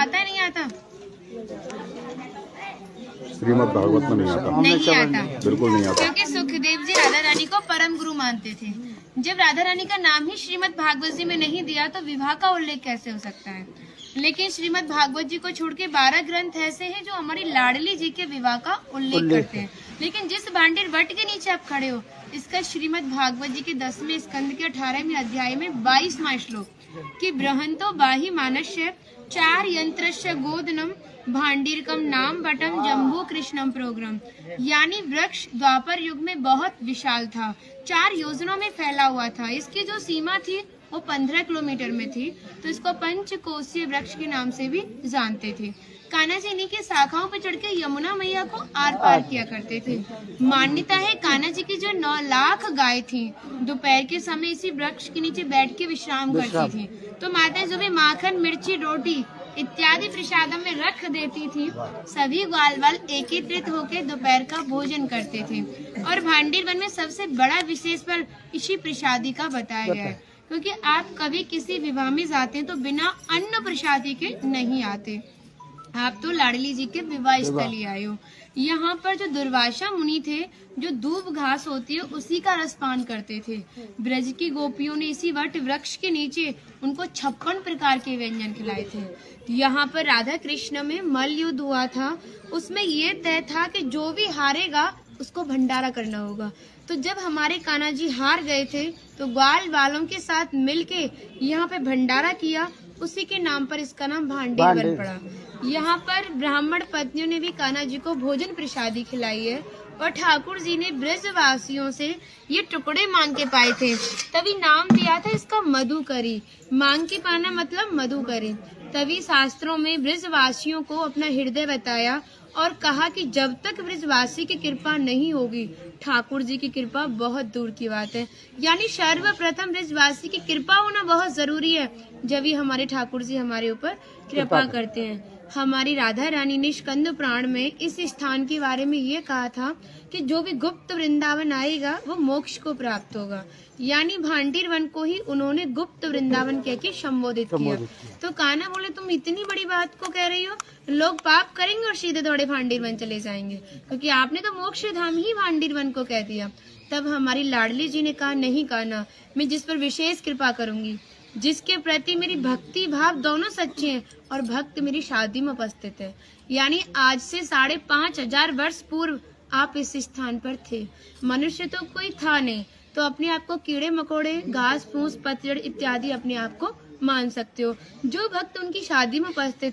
आता है नहीं आता? श्रीमद् भागवत में नहीं आता। नहीं आता, बिल्कुल नहीं आता। क्योंकि सुखदेव जी राधा रानी को परम गुरु मानते थे। जब राधा रानी का नाम ही श्रीमद् भागवत जी में नहीं दिया तो विवाह का उल्लेख कैसे हो सकता है? लेकिन श्रीमद् भागवत जी को छोड़ के 12 ग्रंथ ऐसे हैं जो हमारी लाडली जी के विवाह का उल्लेख करते हैं। लेकिन जिस भांडेर वट के नीचे आप खड़े हो, इसका श्रीमद् भागवत जी के 10वें स्कंद के 18वें अध्याय में 22वां श्लोक कि बृहंतो बाहि मानस्य 4 यंत्रस्य गोदनम भांडीरकम नाम बटम जम्बू कृष्णम प्रोग्राम, यानी वृक्ष द्वापर युग में बहुत विशाल था, 4 योजनों में फैला हुआ था। इसकी जो सीमा थी वो 15 किलोमीटर में थी, तो इसको पंचकोशीय वृक्ष के नाम से भी जानते थे। कान्हा जी इन्हीं की शाखाओं पर चढ़ के यमुना मैया को आर पार किया करते थे। मान्यता है कान्हा जी की जो 9 लाख गाय थी दोपहर के समय इसी वृक्ष के नीचे बैठ के विश्राम करती थी। तो माता जो भी माखन मिर्ची रोटी इत्यादि प्रसादम में रख देती थी, सभी ग्वाल वाल एकत्रित होकर दोपहर का भोजन करते थे। और भांडीर वन में सबसे बड़ा विशेष फल इसी प्रसादी का बताया गया है, क्योंकि आप कभी किसी विवाह में जाते हैं तो बिना अन्न प्रसादी के नहीं आते। आप तो लाडली जी के विवाह स्थली आए हो। यहाँ पर जो दुर्वासा मुनि थे, जो दूब घास होती है उसी का रसपान करते थे। ब्रज की गोपियों ने इसी वट वृक्ष के नीचे उनको 56 प्रकार के व्यंजन खिलाए थे। यहाँ पर राधा कृष्ण में मल्ल युद्ध हुआ था, उसमें ये तय था कि जो भी हारेगा उसको भंडारा करना होगा। तो जब हमारे कान्हा जी हार गए थे तो ग्वाल वालों के साथ मिलके यहाँ पे भंडारा किया, उसी के नाम पर इसका नाम भांडीर वन पड़ा। यहाँ पर ब्राह्मण पत्नियों ने भी कान्हा जी को भोजन प्रसादी खिलाई है और ठाकुर जी ने ब्रजवासियों से ये टुकड़े मांग के पाए थे, तभी नाम दिया था इसका मधुकरी। मांग के पाना मतलब मधुकरी। तभी शास्त्रों में ब्रजवासियों को अपना हृदय बताया और कहा कि जब तक ब्रजवासी की कृपा नहीं होगी, ठाकुर जी की कृपा बहुत दूर की बात है। यानी सर्वप्रथम ब्रजवासी की कृपा होना बहुत जरूरी है, जब ही हमारे ठाकुर जी हमारे ऊपर कृपा करते हैं। हमारी राधा रानी ने स्कंद पुराण में इस स्थान के बारे में ये कहा था कि जो भी गुप्त वृंदावन आएगा वो मोक्ष को प्राप्त होगा। यानी भांडीर वन को ही उन्होंने गुप्त वृंदावन कह के संबोधित किया। तो कान्हा बोले तुम इतनी बड़ी बात को कह रही हो, लोग पाप करेंगे और सीधे दौड़े भांडीर वन चले जाएंगे, क्योंकि आपने तो मोक्ष धाम ही भांडीर वन को कह दिया। तब हमारी लाडली जी ने कहा नहीं कान्हा, मैं जिस पर विशेष कृपा करूंगी, जिसके प्रति मेरी भक्ति भाव दोनों सच्चे हैं और भक्त मेरी शादी में उपस्थित है। यानी आज से 5,500 वर्ष पूर्व आप इस स्थान पर थे। मनुष्य तो कोई था नहीं, तो अपने आप को कीड़े मकोड़े घास फूस पतझड़ इत्यादि अपने आप को मान सकते हो। जो भक्त उनकी शादी में उपस्थित